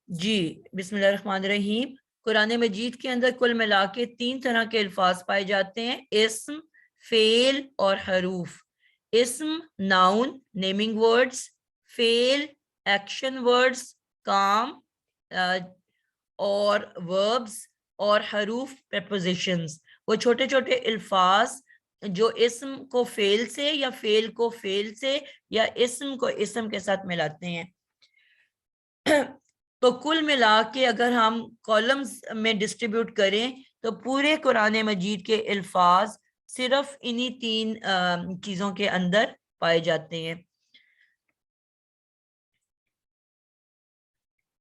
جی بسم اللہ الرحمن الرحیم. قرآن مجید کے اندر کل ملا کے 3 طرح کے الفاظ پائے جاتے ہیں: اسم، فعل اور حروف. اسم ناؤن نیمنگ ورڈز، فعل ایکشن ورڈز کام اور وربز، اور حروف پریپوزیشنز وہ چھوٹے چھوٹے الفاظ جو اسم کو فعل سے یا فعل کو فعل سے یا اسم کو اسم کے ساتھ ملاتے ہیں. تو کل ملا کے اگر ہم کالمز میں ڈسٹریبیوٹ کریں تو پورے قرآن مجید کے الفاظ صرف انہی 3 چیزوں کے اندر پائے جاتے ہیں.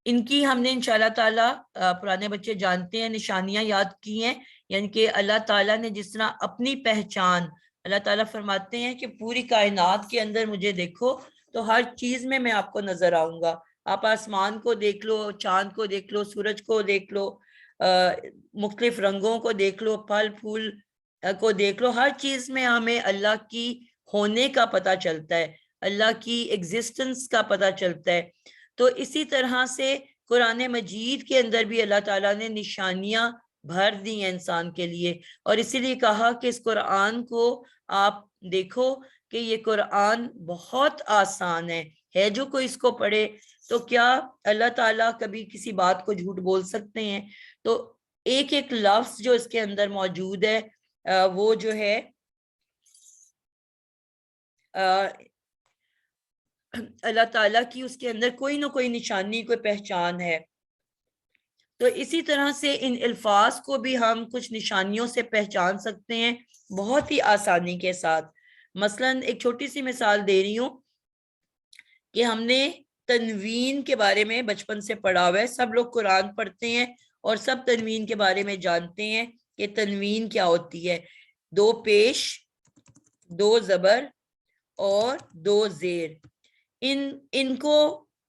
ان کی ہم نے انشاءاللہ تعالیٰ پرانے بچے جانتے ہیں نشانیاں یاد کی ہیں. یعنی کہ اللہ تعالیٰ نے جس طرح اپنی پہچان، اللہ تعالیٰ فرماتے ہیں کہ پوری کائنات کے اندر مجھے دیکھو تو ہر چیز میں آپ کو نظر آؤں گا. آپ آسمان کو دیکھ لو، چاند کو دیکھ لو، سورج کو دیکھ لو، مختلف رنگوں کو دیکھ لو، پھل پھول کو دیکھ لو، ہر چیز میں ہمیں اللہ کی ہونے کا پتہ چلتا ہے، اللہ کی ایگزسٹنس کا پتہ چلتا ہے. تو اسی طرح سے قرآن مجید کے اندر بھی اللہ تعالیٰ نے نشانیاں بھر دی ہیں انسان کے لیے، اور اسی لیے کہا کہ اس قرآن کو آپ دیکھو کہ یہ قرآن بہت آسان ہے جو کوئی اس کو پڑھے تو کیا اللہ تعالیٰ کبھی کسی بات کو جھوٹ بول سکتے ہیں؟ تو ایک ایک لفظ جو اس کے اندر موجود ہے وہ جو ہے اللہ تعالیٰ کی اس کے اندر کوئی نہ کوئی نشانی، کوئی پہچان ہے. تو اسی طرح سے ان الفاظ کو بھی ہم کچھ نشانیوں سے پہچان سکتے ہیں بہت ہی آسانی کے ساتھ. مثلا ایک چھوٹی سی مثال دے رہی ہوں کہ ہم نے تنوین کے بارے میں بچپن سے پڑھا ہوا ہے. سب لوگ قرآن پڑھتے ہیں اور سب تنوین کے بارے میں جانتے ہیں کہ تنوین کیا ہوتی ہے. 2 پیش، 2 زبر اور 2 زیر، ان کو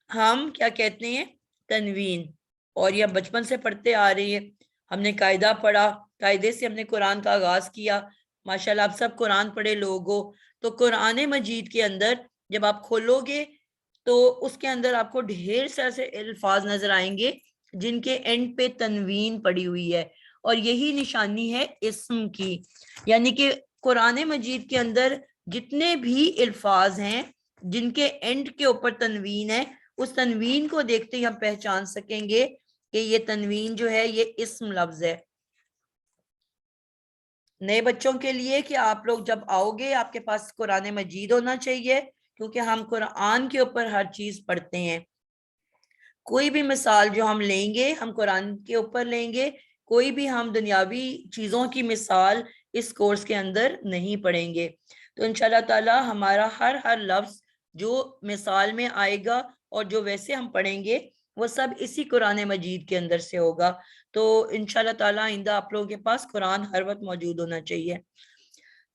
ہم کیا کہتے ہیں؟ تنوین. اور یہ بچپن سے پڑھتے آ رہے ہیں. ہم نے قاعدہ پڑھا، قاعدے سے ہم نے قرآن کا آغاز کیا. ماشاءاللہ آپ سب قرآن پڑھے لوگ ہو. تو قرآن مجید کے اندر جب آپ کھولو گے تو اس کے اندر آپ کو ڈھیر سارے الفاظ نظر آئیں گے جن کے اینڈ پہ تنوین پڑی ہوئی ہے، اور یہی نشانی ہے اسم کی. یعنی کہ قرآن مجید کے اندر جتنے بھی الفاظ ہیں جن کے اینڈ کے اوپر تنوین ہے، اس تنوین کو دیکھتے ہی ہم پہچان سکیں گے کہ یہ تنوین جو ہے یہ اسم لفظ ہے. نئے بچوں کے لیے کہ آپ لوگ جب آؤ گے آپ کے پاس قرآن مجید ہونا چاہیے، کیونکہ ہم قرآن کے اوپر ہر چیز پڑھتے ہیں. کوئی بھی مثال جو ہم لیں گے ہم قرآن کے اوپر لیں گے، کوئی بھی ہم دنیاوی چیزوں کی مثال اس کورس کے اندر نہیں پڑھیں گے. تو انشاءاللہ تعالی ہمارا ہر لفظ جو مثال میں آئے گا اور جو ویسے ہم پڑھیں گے وہ سب اسی قرآن مجید کے اندر سے ہوگا. تو انشاءاللہ تعالی آئندہ آپ لوگوں کے پاس قرآن ہر وقت موجود ہونا چاہیے.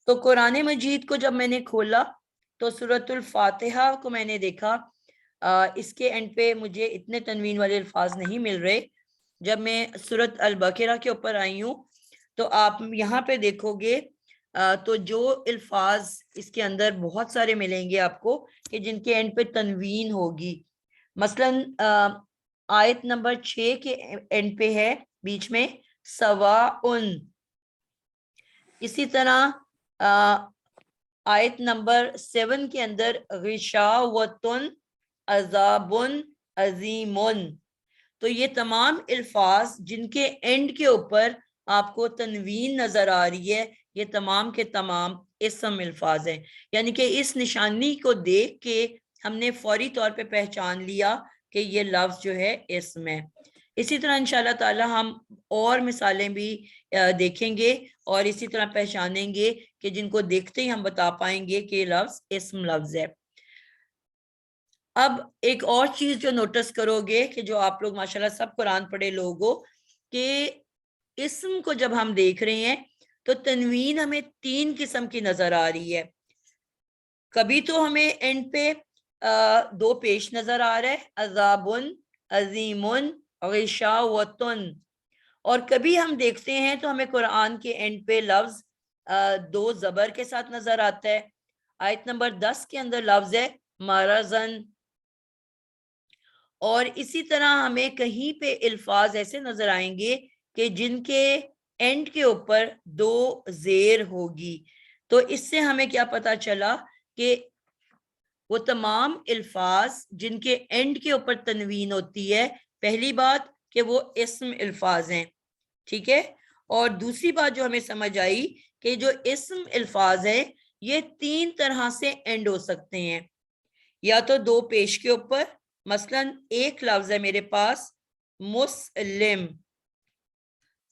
تو قرآن مجید کو جب میں نے کھولا تو سورۃ الفاتحہ کو میں نے دیکھا. اس کے اینڈ پہ مجھے اتنے تنوین والے الفاظ نہیں مل رہے. جب میں سورۃ البقرہ کے اوپر آئی ہوں تو آپ یہاں پہ دیکھو گے تو جو الفاظ اس کے اندر بہت سارے ملیں گے آپ کو کہ جن کے اینڈ پہ تنوین ہوگی. مثلا آیت نمبر 6 کے اینڈ پہ ہے بیچ میں سواء. اسی طرح آیت نمبر 7 کے اندر غشاوۃ عذاب عظیم. تو یہ تمام الفاظ جن کے اینڈ کے اوپر آپ کو تنوین نظر آ رہی ہے یہ تمام کے تمام اسم الفاظ ہیں. یعنی کہ اس نشانی کو دیکھ کے ہم نے فوری طور پہ پہچان لیا کہ یہ لفظ جو ہے اسم ہے. اسی طرح انشاءاللہ تعالی ہم اور مثالیں بھی دیکھیں گے اور اسی طرح پہچانیں گے کہ جن کو دیکھتے ہی ہم بتا پائیں گے کہ یہ لفظ اسم لفظ ہے. اب ایک اور چیز جو نوٹس کرو گے کہ جو آپ لوگ ماشاءاللہ سب قرآن پڑھے لوگ ہو کہ اسم کو جب ہم دیکھ رہے ہیں تو تنوین ہمیں 3 قسم کی نظر آ رہی ہے. کبھی تو ہمیں اینڈ پہ 2 پیش نظر آ رہا ہے عذاب عظیم غشاوۃ، اور کبھی ہم دیکھتے ہیں تو ہمیں قرآن کے اینڈ پہ لفظ 2 زبر کے ساتھ نظر آتا ہے. آیت نمبر 10 کے اندر لفظ ہے مرضن، اور اسی طرح ہمیں کہیں پہ الفاظ ایسے نظر آئیں گے کہ جن کے اینڈ کے اوپر 2 زیر ہوگی. تو اس سے ہمیں کیا پتا چلا کہ وہ تمام الفاظ جن کے اینڈ کے اوپر تنوین ہوتی ہے، پہلی بات کہ وہ اسم الفاظ ہیں، ٹھیک ہے. اور دوسری بات جو ہمیں سمجھ آئی کہ جو اسم الفاظ ہیں یہ 3 طرح سے اینڈ ہو سکتے ہیں. یا تو 2 پیش کے اوپر، مثلا ایک لفظ ہے میرے پاس مسلم،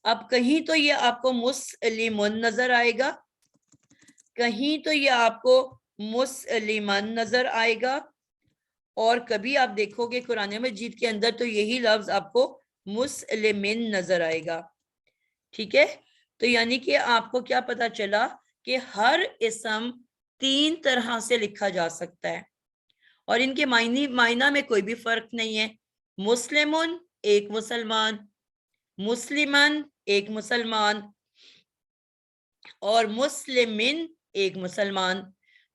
اب کہیں تو یہ آپ کو مسلمن نظر آئے گا، کہیں تو یہ آپ کو مسلمن نظر آئے گا، اور کبھی آپ دیکھو گے قرآن مجید کے اندر تو یہی لفظ آپ کو مسلمن نظر آئے گا، ٹھیک ہے. تو یعنی کہ آپ کو کیا پتا چلا کہ ہر اسم 3 طرح سے لکھا جا سکتا ہے، اور ان کے معنی میں کوئی بھی فرق نہیں ہے. مسلمن ایک مسلمان، مسلمن ایک مسلمان، اور مسلمن ایک مسلمان.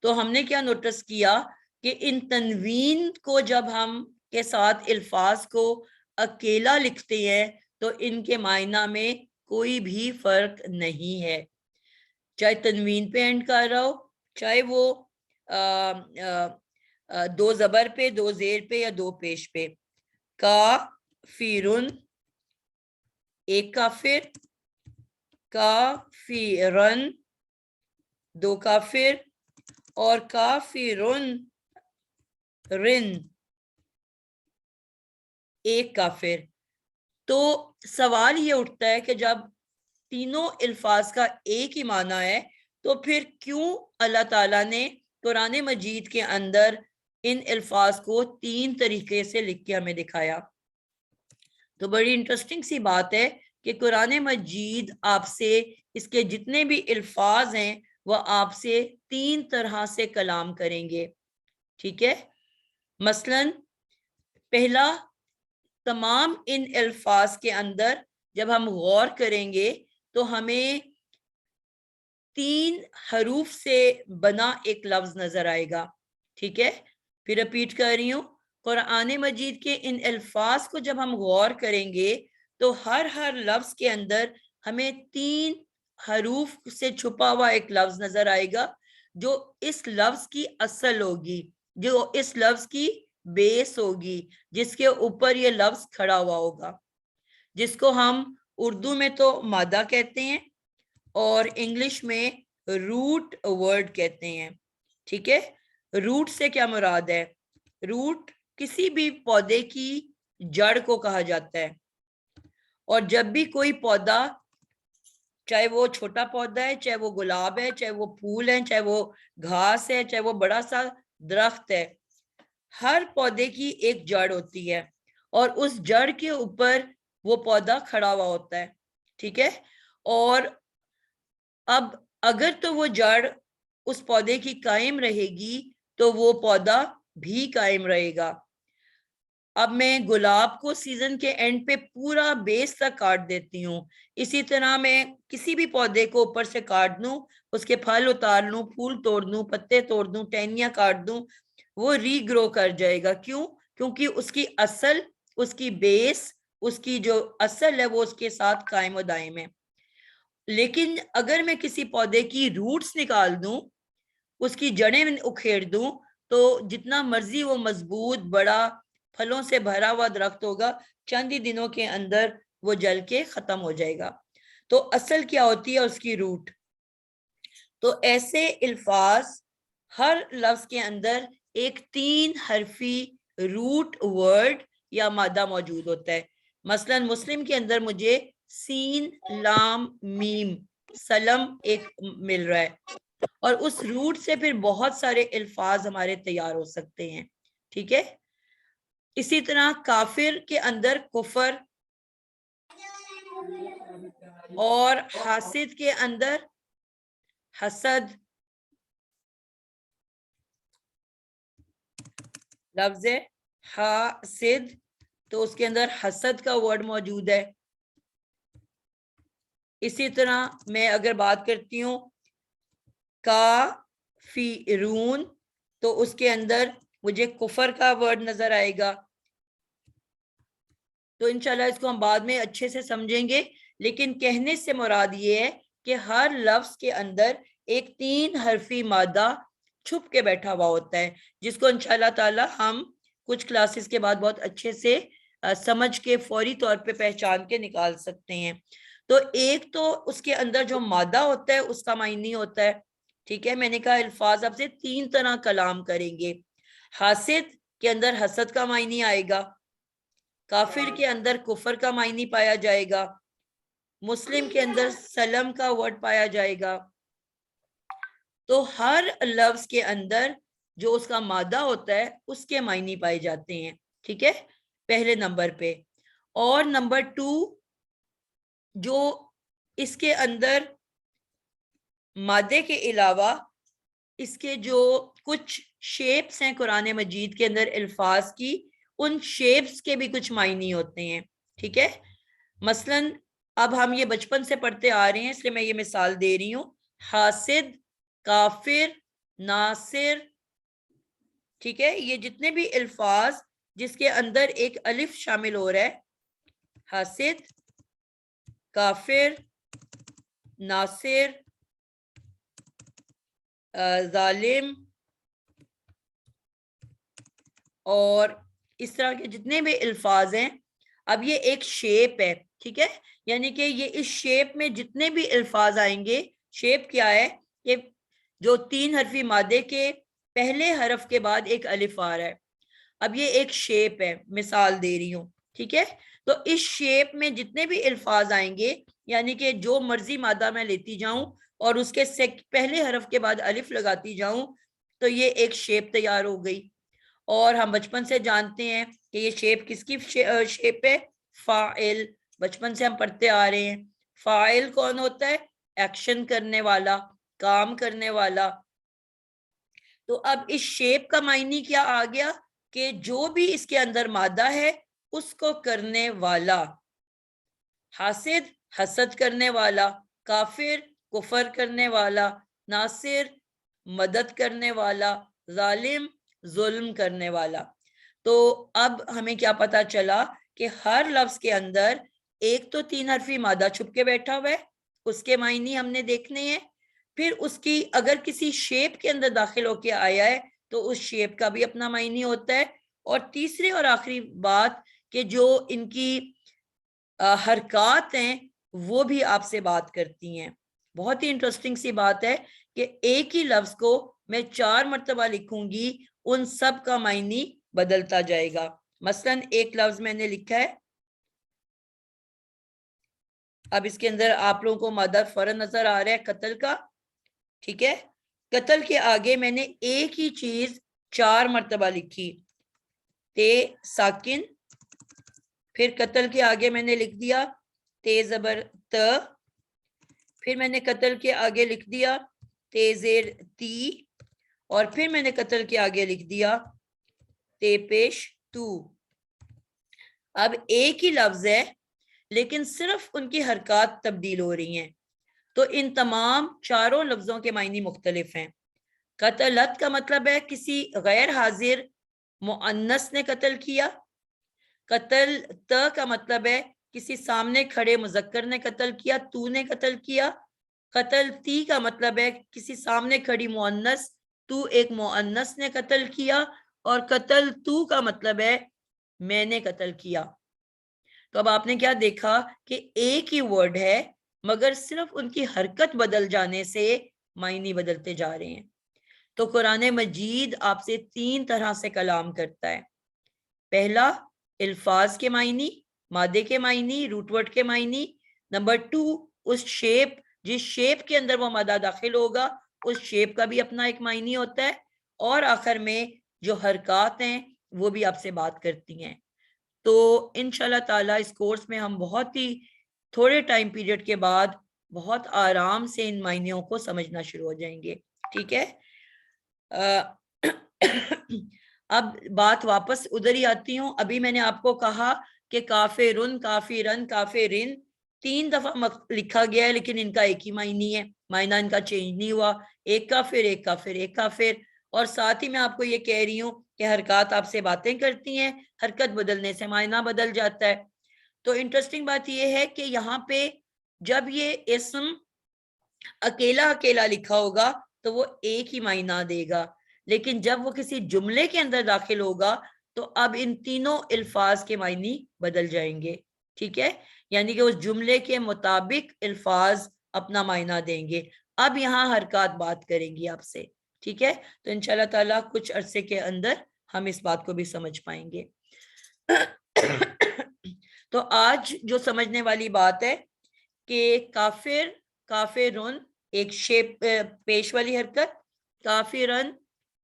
تو ہم نے کیا نوٹس کیا کہ ان تنوین کو جب ہم کے ساتھ الفاظ کو اکیلا لکھتے ہیں تو ان کے معنی میں کوئی بھی فرق نہیں ہے، چاہے تنوین پہ اینڈ کر رہا ہو، چاہے وہ 2 زبر پہ، 2 زیر پہ، یا 2 پیش پہ. کافرن ایک کافر، کافرن 2 کافر، اور کافرن رن ایک کافر. تو سوال یہ اٹھتا ہے کہ جب تینوں الفاظ کا ایک ہی معنی ہے تو پھر کیوں اللہ تعالیٰ نے قرآن مجید کے اندر ان الفاظ کو 3 طریقے سے لکھ کے ہمیں دکھایا؟ تو بڑی انٹرسٹنگ سی بات ہے کہ قرآن مجید آپ سے اس کے جتنے بھی الفاظ ہیں وہ آپ سے 3 طرح سے کلام کریں گے، ٹھیک ہے. مثلا پہلا، تمام ان الفاظ کے اندر جب ہم غور کریں گے تو ہمیں 3 حروف سے بنا ایک لفظ نظر آئے گا، ٹھیک ہے. پھر رپیٹ کر رہی ہوں، قرآن مجید کے ان الفاظ کو جب ہم غور کریں گے تو ہر لفظ کے اندر ہمیں 3 حروف سے چھپا ہوا ایک لفظ نظر آئے گا جو اس لفظ کی اصل ہوگی، جو اس لفظ کی بیس ہوگی، جس کے اوپر یہ لفظ کھڑا ہوا ہوگا، جس کو ہم اردو میں تو مادہ کہتے ہیں اور انگلش میں روٹ ورڈ کہتے ہیں، ٹھیک ہے. روٹ سے کیا مراد ہے؟ روٹ کسی بھی پودے کی جڑ کو کہا جاتا ہے، اور جب بھی کوئی پودا، چاہے وہ چھوٹا پودا ہے، چاہے وہ گلاب ہے، چاہے وہ پھول ہے، چاہے وہ گھاس ہے، چاہے وہ بڑا سا درخت ہے، ہر پودے کی ایک جڑ ہوتی ہے اور اس جڑ کے اوپر وہ پودا کھڑا ہوا ہوتا ہے، ٹھیک ہے. اور اب اگر تو وہ جڑ اس پودے کی قائم رہے گی تو وہ پودا بھی قائم رہے گا. اب میں گلاب کو سیزن کے اینڈ پہ پورا بیس تک کاٹ دیتی ہوں، اسی طرح میں کسی بھی پودے کو اوپر سے کاٹ دوں، اس کے پھل اتار لوں، پھول توڑ دوں، پتے توڑ دوں، ٹہنیاں کاٹ دوں، وہ ری گرو کر جائے گا. کیوں؟ کیونکہ اس کی اصل، اس کی بیس، اس کی جو اصل ہے وہ اس کے ساتھ قائم و دائم ہے. لیکن اگر میں کسی پودے کی روٹس نکال دوں، اس کی جڑیں اکھیڑ دوں، تو جتنا مرضی وہ مضبوط بڑا پھلوں سے بھرا ہوا درخت ہوگا، چند ہی دنوں کے اندر وہ جل کے ختم ہو جائے گا. تو اصل کیا ہوتی ہے؟ اس کی روٹ. تو ایسے الفاظ ہر لفظ کے اندر ایک 3 حرفی روٹ ورڈ یا مادہ موجود ہوتا ہے. مثلا مسلم کے اندر مجھے سین لام میم سلم ایک مل رہا ہے، اور اس روٹ سے پھر بہت سارے الفاظ ہمارے تیار ہو سکتے ہیں، ٹھیک ہے. اسی طرح کافر کے اندر کفر، اور حاسد کے اندر حسد. لفظ ہے حاسد تو اس کے اندر حسد کا ورڈ موجود ہے. اسی طرح میں اگر بات کرتی ہوں کافرون تو اس کے اندر مجھے کفر کا ورڈ نظر آئے گا. تو انشاءاللہ اس کو ہم بعد میں اچھے سے سمجھیں گے، لیکن کہنے سے مراد یہ ہے کہ ہر لفظ کے اندر ایک 3 حرفی مادہ چھپ کے بیٹھا ہوا ہوتا ہے، جس کو انشاءاللہ تعالی ہم کچھ کلاسز کے بعد بہت اچھے سے سمجھ کے فوری طور پہ پہچان کے نکال سکتے ہیں۔ تو ایک تو اس کے اندر جو مادہ ہوتا ہے اس کا معنی ہوتا ہے، ٹھیک ہے، میں نے کہا الفاظ آپ سے 3 طرح کلام کریں گے۔ حاسد کے اندر حسد کا معنی آئے گا، کافر کے اندر کفر کا معنی پایا جائے گا، مسلم کے اندر سلم کا ورڈ پایا جائے گا۔ تو ہر لفظ کے اندر جو اس کا مادہ ہوتا ہے اس کے معنی پائے جاتے ہیں، ٹھیک ہے، پہلے نمبر پہ۔ اور نمبر 2 جو اس کے اندر مادے کے علاوہ اس کے جو کچھ شیپس ہیں قرآن مجید کے اندر الفاظ کی، ان شیپس کے بھی کچھ معنی ہوتے ہیں، ٹھیک ہے۔ مثلاً اب ہم یہ بچپن سے پڑھتے آ رہے ہیں، اس لیے میں یہ مثال دے رہی ہوں، حاسد، کافر، ناصر، ٹھیک ہے، یہ جتنے بھی الفاظ جس کے اندر ایک الف شامل ہو رہا ہے، حاسد، کافر، ناصر، ظالم، اور اس طرح کے جتنے بھی الفاظ ہیں، اب یہ ایک شیپ ہے، ٹھیک ہے، یعنی کہ یہ اس شیپ میں جتنے بھی الفاظ آئیں گے، شیپ کیا ہے کہ جو 3 حرفی مادے کے پہلے حرف کے بعد ایک الف آ رہا ہے، اب یہ ایک شیپ ہے، مثال دے رہی ہوں، ٹھیک ہے۔ تو اس شیپ میں جتنے بھی الفاظ آئیں گے، یعنی کہ جو مرضی مادہ میں لیتی جاؤں اور اس کے پہلے حرف کے بعد الف لگاتی جاؤں، تو یہ ایک شیپ تیار ہو گئی۔ اور ہم بچپن سے جانتے ہیں کہ یہ شیپ کس کی شیپ ہے؟ فاعل، بچپن سے ہم پڑھتے آ رہے ہیں۔ فاعل کون ہوتا ہے؟ ایکشن کرنے والا، کام کرنے والا۔ تو اب اس شیپ کا معنی کیا آ گیا کہ جو بھی اس کے اندر مادہ ہے اس کو کرنے والا، حاسد حسد کرنے والا، کافر کفر کرنے والا، ناصر مدد کرنے والا، ظالم ظلم کرنے والا۔ تو اب ہمیں کیا پتا چلا کہ ہر لفظ کے اندر ایک تو 3 حرفی مادہ چھپ کے بیٹھا ہوا ہے، اس کے معنی ہم نے دیکھنے ہیں، پھر اس کی اگر کسی شیپ کے اندر داخل ہو کے آیا ہے تو اس شیپ کا بھی اپنا معنی ہوتا ہے، اور تیسری اور آخری بات کہ جو ان کی حرکات ہیں وہ بھی آپ سے بات کرتی ہیں۔ بہت ہی انٹرسٹنگ سی بات ہے کہ ایک ہی لفظ کو میں 4 مرتبہ لکھوں گی، ان سب کا معنی بدلتا جائے گا۔ مثلاً ایک لفظ میں نے لکھا ہے، اب اس کے اندر آپ لوگوں کو مادہ فوراً نظر آ رہا ہے، قتل کا، ٹھیک ہے، قتل کے آگے میں نے ایک ہی چیز 4 مرتبہ لکھی، تے ساکن، پھر قتل کے آگے میں نے لکھ دیا تے زبر ت، پھر میں نے قتل کے آگے لکھ دیا تے زیر تی، اور پھر میں نے قتل کے آگے لکھ دیا تے پیش تو۔ اب ایک ہی لفظ ہے لیکن صرف ان کی حرکات تبدیل ہو رہی ہیں، تو ان تمام 4 لفظوں کے معنی مختلف ہیں۔ قتلت کا مطلب ہے کسی غیر حاضر مؤنث نے قتل کیا، قتل ت کا مطلب ہے کسی سامنے کھڑے مذکر نے قتل کیا، تو نے قتل کیا، قتل تی کا مطلب ہے کسی سامنے کھڑی مؤنث، تو ایک مؤنث نے قتل کیا، اور قتل تو کا مطلب ہے میں نے قتل کیا۔ تو اب آپ نے کیا دیکھا کہ ایک ہی ورڈ ہے مگر صرف ان کی حرکت بدل جانے سے معنی بدلتے جا رہے ہیں۔ تو قرآن مجید آپ سے 3 طرح سے کلام کرتا ہے۔ پہلا الفاظ کے معنی، مادے کے معنی، روٹ ورڈ کے معنی۔ نمبر 2 اس شیپ، جس شیپ کے اندر وہ مادہ داخل ہوگا اس شیپ کا بھی اپنا ایک معنی ہوتا ہے، اور آخر میں جو حرکات ہیں وہ بھی آپ سے بات کرتی ہیں۔ تو انشاءاللہ تعالیٰ اس کورس میں ہم بہت ہی تھوڑے ٹائم پیریڈ کے بعد بہت آرام سے ان معنیوں کو سمجھنا شروع ہو جائیں گے، ٹھیک ہے۔ اب بات واپس ادھر ہی آتی ہوں۔ ابھی میں نے آپ کو کہا کہ کافرن، کافرن، کافرن 3 دفعہ لکھا گیا ہے لیکن ان کا ایک ہی معنی ہے، معنی ان کا چینج نہیں ہوا، ایک کافر ایک کافر ایک کافر۔ اور ساتھ ہی میں آپ کو یہ کہہ رہی ہوں کہ حرکات آپ سے باتیں کرتی ہیں، حرکت بدلنے سے معنی بدل جاتا ہے۔ تو انٹرسٹنگ بات یہ ہے کہ یہاں پہ جب یہ اسم اکیلا اکیلا لکھا ہوگا تو وہ ایک ہی معنی دے گا، لیکن جب وہ کسی جملے کے اندر داخل ہوگا تو اب ان تینوں الفاظ کے معنی بدل جائیں گے. ٹھیک ہے، یعنی کہ اس جملے کے مطابق الفاظ اپنا معنی دیں گے. اب یہاں حرکات بات کریں گی آپ سے. ٹھیک ہے، تو انشاءاللہ تعالیٰ کچھ عرصے کے اندر ہم اس بات کو بھی سمجھ پائیں گے. تو آج جو سمجھنے والی بات ہے کہ کافر، کافرن ایک شیپ پیش والی حرکت، کافرن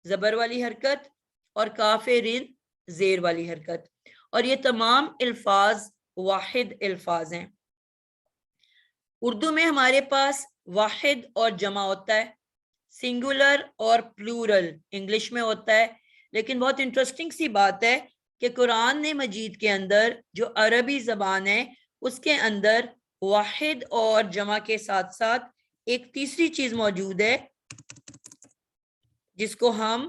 زبر والی حرکت، اور کافرین زیر والی حرکت، اور یہ تمام الفاظ واحد الفاظ ہیں. اردو میں ہمارے پاس واحد اور جمع ہوتا ہے، سنگولر اور پلورل انگلش میں ہوتا ہے. لیکن بہت انٹرسٹنگ سی بات ہے کہ قرآن مجید کے اندر جو عربی زبان ہے اس کے اندر واحد اور جمع کے ساتھ ساتھ ایک تیسری چیز موجود ہے جس کو ہم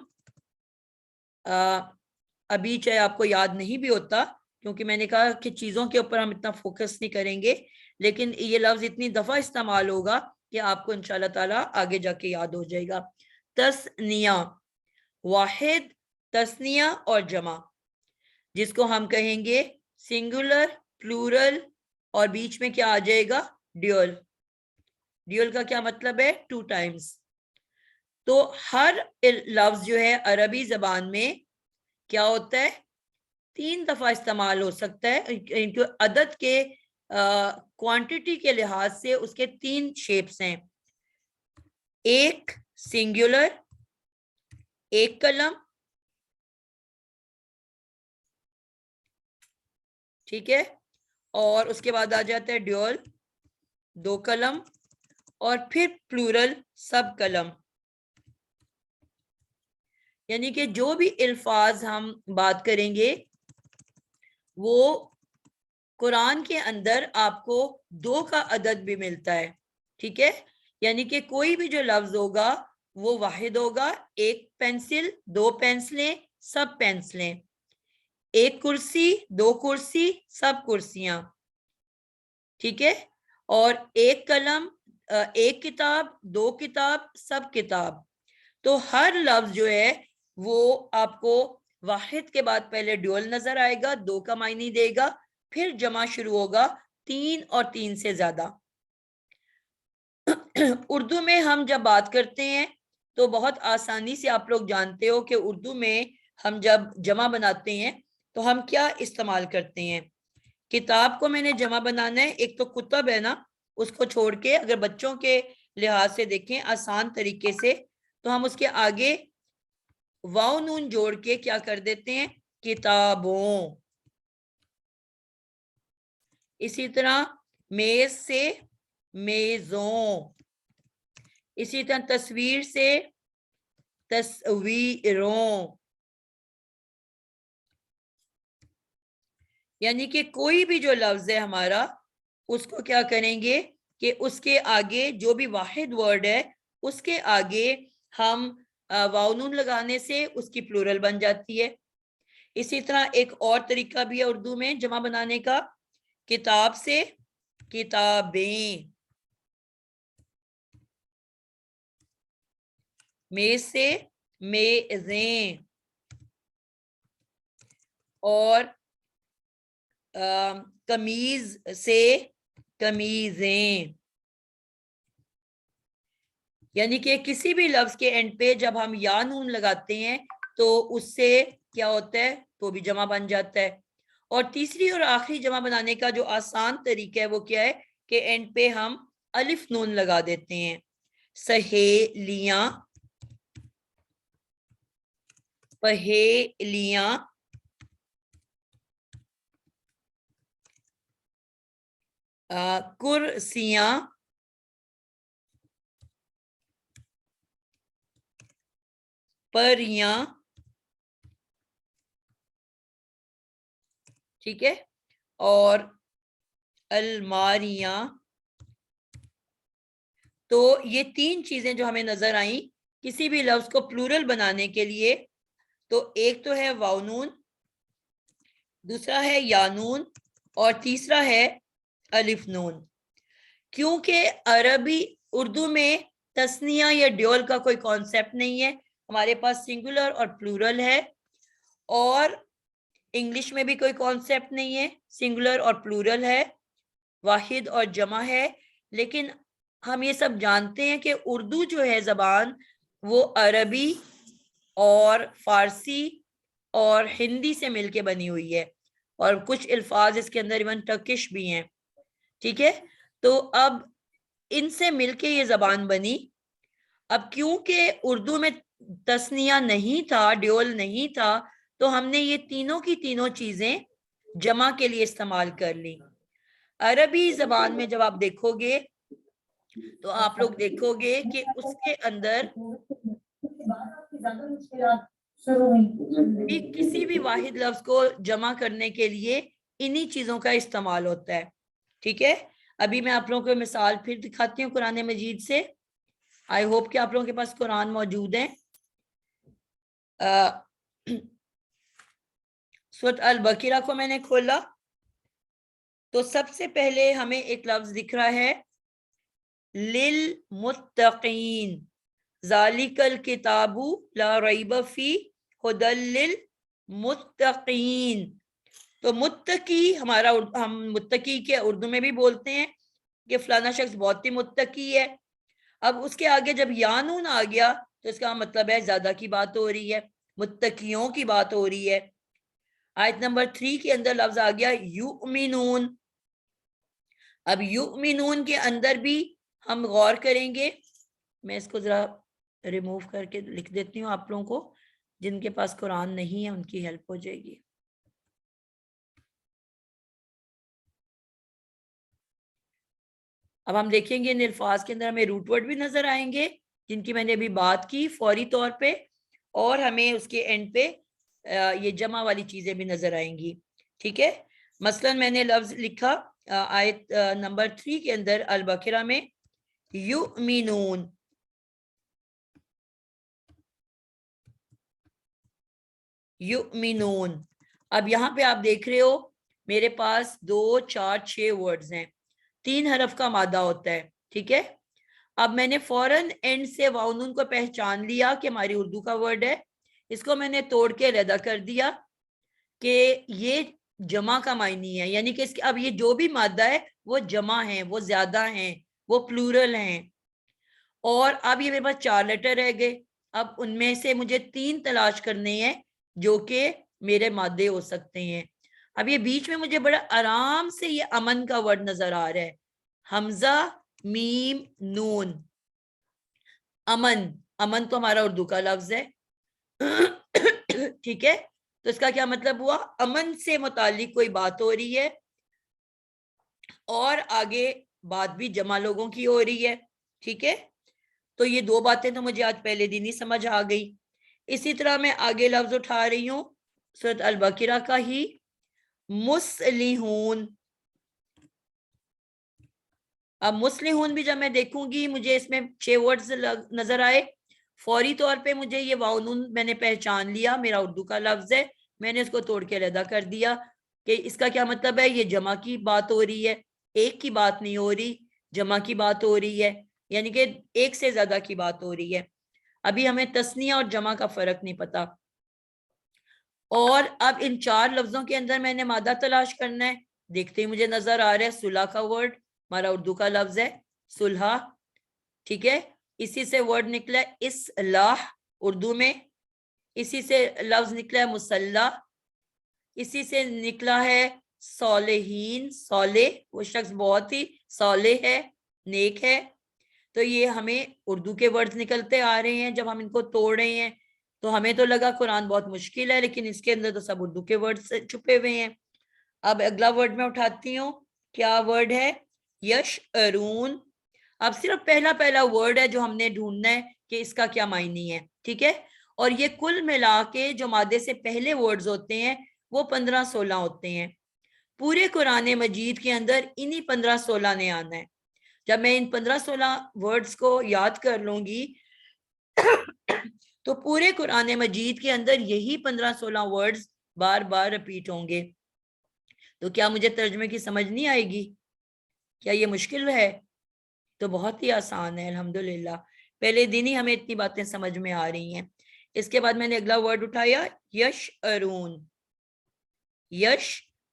ابھی چاہے آپ کو یاد نہیں بھی ہوتا، کیونکہ میں نے کہا کہ چیزوں کے اوپر ہم اتنا فوکس نہیں کریں گے، لیکن یہ لفظ اتنی دفعہ استعمال ہوگا کہ آپ کو انشاءاللہ تعالیٰ آگے جا کے یاد ہو جائے گا. تثنیہ، واحد، تثنیہ اور جمع، جس کو ہم کہیں گے سنگولر، پلورل، اور بیچ میں کیا آ جائے گا؟ ڈیول. ڈیول کا کیا مطلب ہے؟ 2 ٹائمز. تو ہر لفظ جو ہے عربی زبان میں کیا ہوتا ہے؟ 3 دفعہ استعمال ہو سکتا ہے. عدد کے کوانٹٹی کے لحاظ سے اس کے 3 شیپس ہیں. ایک سنگولر، ایک کلم، ٹھیک ہے، اور اس کے بعد آ جاتا ہے ڈیول، 2 کلم، اور پھر پلورل، سب کلم. یعنی کہ جو بھی الفاظ ہم بات کریں گے وہ قرآن کے اندر آپ کو 2 کا عدد بھی ملتا ہے. ٹھیک ہے، یعنی کہ کوئی بھی جو لفظ ہوگا وہ واحد ہوگا، 1 پینسل، 2 پینسلیں، سب پینسلیں، 1 کرسی، 2 کرسی، سب کرسیاں. ٹھیک ہے، اور 1 قلم، 1 کتاب، 2 کتاب، سب کتاب. تو ہر لفظ جو ہے وہ آپ کو واحد کے بعد پہلے ڈیول نظر آئے گا، 2 کا معنی دے گا، پھر جمع شروع ہوگا 3 اور 3 سے زیادہ. اردو میں ہم جب بات کرتے ہیں تو بہت آسانی سے آپ لوگ جانتے ہو کہ اردو میں ہم جب جمع بناتے ہیں تو ہم کیا استعمال کرتے ہیں. کتاب کو میں نے جمع بنانا ہے، ایک تو کتب ہے نا، اس کو چھوڑ کے اگر بچوں کے لحاظ سے دیکھیں آسان طریقے سے تو ہم اس کے آگے واو نون جوڑ کے کیا کر دیتے ہیں؟ کتابوں. اسی طرح میز سے میزوں، اسی طرح تصویر سے تصویروں. یعنی کہ کوئی بھی جو لفظ ہے ہمارا اس کو کیا کریں گے کہ اس کے آگے جو بھی واحد ورڈ ہے اس کے آگے ہم واو نون لگانے سے اس کی پلورل بن جاتی ہے. اسی طرح ایک اور طریقہ بھی ہے اردو میں جمع بنانے کا، کتاب سے کتابیں، میز سے میزیں، اور قمیض سے قمیضیں. یعنی کہ کسی بھی لفظ کے اینڈ پہ جب ہم یا نون لگاتے ہیں تو اس سے کیا ہوتا ہے؟ تو بھی جمع بن جاتا ہے. اور تیسری اور آخری جمع بنانے کا جو آسان طریقہ ہے وہ کیا ہے کہ اینڈ پہ ہم الف نون لگا دیتے ہیں. سہیلیاں، پہیلیاں، کرسیاں، پریاں. ٹھیک ہے، اور الماریاں. تو یہ 3 چیزیں جو ہمیں نظر آئیں کسی بھی لفظ کو پلورل بنانے کے لیے، تو ایک تو ہے واو نون، دوسرا ہے یا نون، اور تیسرا ہے الف نون. کیونکہ عربی اردو میں تسنیہ یا ڈیول کا کوئی کانسیپٹ نہیں ہے, ہمارے پاس سنگولر اور پلورل ہے, اور انگلش میں بھی کوئی کانسیپٹ نہیں ہے, سنگولر اور پلورل ہے, واحد اور جمع ہے. لیکن ہم یہ سب جانتے ہیں کہ اردو جو ہے زبان وہ عربی اور فارسی اور ہندی سے مل کے بنی ہوئی ہے, اور کچھ الفاظ اس کے اندر ایون ٹرکش بھی ہیں. ٹھیک ہے, تو اب ان سے مل کے یہ زبان بنی. اب کیونکہ اردو میں تسنیہ نہیں تھا, ڈیول نہیں تھا, تو ہم نے یہ تینوں کی تینوں چیزیں جمع کے لیے استعمال کر لی. عربی زبان میں جب آپ دیکھو گے تو آپ لوگ دیکھو گے کہ اس کے اندر بھی کسی بھی واحد لفظ کو جمع کرنے کے لیے انہی چیزوں کا استعمال ہوتا ہے. ٹھیک ہے, ابھی میں آپ لوگوں کو مثال پھر دکھاتی ہوں قرآن مجید سے. آئی ہوپ کہ آپ لوگوں کے پاس قرآن موجود ہے. سورۃ البقرہ کو میں نے کھولا تو سب سے پہلے ہمیں ایک لفظ دکھ رہا ہے للمتقین, ذالک الکتاب لا ریب فیہ ھدی للمتقین. تو متقی ہمارا ہم متقی کے اردو میں بھی بولتے ہیں کہ فلانا شخص بہت ہی متقی ہے. اب اس کے آگے جب یا نون آ گیا تو اس کا مطلب ہے زیادہ کی بات ہو رہی ہے, متقیوں کی بات ہو رہی ہے. آیت نمبر 3 کے اندر لفظ آ گیا یؤمنون. اب یؤمنون کے اندر بھی ہم غور کریں گے. میں اس کو ذرا ریموو کر کے لکھ دیتی ہوں, آپ لوگوں کو جن کے پاس قرآن نہیں ہے ان کی ہیلپ ہو جائے گی. اب ہم دیکھیں گے ان الفاظ کے اندر ہمیں روٹ ورڈ بھی نظر آئیں گے جن کی میں نے ابھی بات کی فوری طور پہ, اور ہمیں اس کے اینڈ پہ یہ جمع والی چیزیں بھی نظر آئیں گی. ٹھیک ہے, مثلا میں نے لفظ لکھا آیت نمبر 3 کے اندر البقرہ میں یؤمنون. یؤمنون. اب یہاں پہ آپ دیکھ رہے ہو میرے پاس 2 4 6 ورڈز ہیں, 3 حرف کا مادہ ہوتا ہے. ٹھیک ہے, اب میں نے فوراً اینڈ سے واو نون کو پہچان لیا کہ ہماری اردو کا ورڈ ہے. اس کو میں نے توڑ کے علیحدہ کر دیا کہ یہ جمع کا معنی ہے, یعنی کہ اس کے اب یہ جو بھی مادہ ہے وہ جمع ہیں, وہ زیادہ ہیں, وہ پلورل ہیں. اور اب یہ میرے پاس 4 لیٹر رہ گئے. اب ان میں سے مجھے 3 تلاش کرنے ہیں جو کہ میرے مادے ہو سکتے ہیں. اب یہ بیچ میں مجھے بڑا آرام سے یہ امن کا ورڈ نظر آ رہا ہے, حمزہ میم نون. امن, امن تو ہمارا اردو کا لفظ ہے. ٹھیک ہے, تو اس کا کیا مطلب ہوا, امن سے متعلق کوئی بات ہو رہی ہے, اور آگے بات بھی جمع لوگوں کی ہو رہی ہے. ٹھیک ہے, تو یہ 2 باتیں تو مجھے آج پہلے دن ہی سمجھ آ گئی. اسی طرح میں آگے لفظ اٹھا رہی ہوں سورۃ البقرہ کا ہی مصلحون. اب مصلحون بھی جب میں دیکھوں گی مجھے اس میں 6 ورڈز نظر آئے. فوری طور پہ مجھے یہ واو نون میں نے پہچان لیا, میرا اردو کا لفظ ہے, میں نے اس کو توڑ کے علیحدہ کر دیا کہ اس کا کیا مطلب ہے, یہ جمع کی بات ہو رہی ہے, ایک کی بات نہیں ہو رہی, جمع کی بات ہو رہی ہے, یعنی کہ ایک سے زیادہ کی بات ہو رہی ہے. ابھی ہمیں تسنیہ اور جمع کا فرق نہیں پتا. اور اب ان 4 لفظوں کے اندر میں نے مادہ تلاش کرنا ہے. دیکھتے ہی مجھے نظر آ رہا ہے صلح کا ورڈ, ہمارا اردو کا لفظ ہے صلح. ٹھیک ہے, اسی سے ورڈ نکلا ہے اصلاح اردو میں, اسی سے لفظ نکلا ہے مصلح, اسی سے نکلا ہے صالحین, صالح وہ شخص بہت ہی صالح ہے, نیک ہے. تو یہ ہمیں اردو کے ورڈ نکلتے آ رہے ہیں. جب ہم ان کو توڑ رہے ہیں تو ہمیں تو لگا قرآن بہت مشکل ہے, لیکن اس کے اندر تو سب اردو کے ورڈ چھپے ہوئے ہیں. اب اگلا ورڈ میں اٹھاتی ہوں, کیا ورڈ ہے, یشعرون. اب صرف پہلا ورڈ ہے جو ہم نے ڈھونڈنا ہے کہ اس کا کیا معنی ہے. ٹھیک ہے, اور یہ کل ملا کے جو مادے سے پہلے ورڈز ہوتے ہیں وہ 15-16 ہوتے ہیں. پورے قرآن مجید کے اندر انہی 15-16 نے آنا ہے. جب میں ان 15-16 ورڈز کو یاد کر لوں گی تو پورے قرآن مجید کے اندر یہی 15-16 ورڈز بار بار ریپیٹ ہوں گے. تو کیا مجھے ترجمے کی سمجھ نہیں آئے گی؟ کیا یہ مشکل ہے؟ تو بہت ہی آسان ہے الحمدللہ، پہلے دن ہی ہمیں اتنی باتیں سمجھ میں آ رہی ہیں۔ اس کے بعد میں نے اگلا ورڈ اٹھایا یش ارون، یش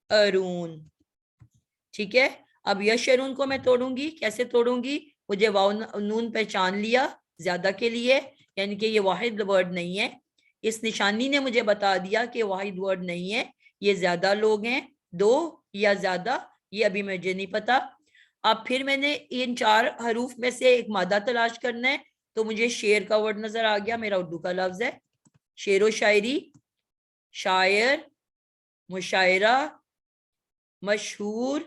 ارون، ٹھیک ہے۔ اب یش ارون کو میں توڑوں گی، کیسے توڑوں گی؟ مجھے واو نون پہچان لیا زیادہ کے لیے، یعنی کہ یہ واحد ورڈ نہیں ہے، اس نشانی نے مجھے بتا دیا کہ واحد ورڈ نہیں ہے، یہ زیادہ لوگ ہیں، دو یا زیادہ، یہ ابھی مجھے نہیں پتا۔ اب پھر میں نے ان 4 حروف میں سے ایک مادہ تلاش کرنا ہے، تو مجھے شعر کا ورڈ نظر آ گیا، میرا اردو کا لفظ ہے، شعر و شاعری، شاعر، مشاعرہ، مشہور،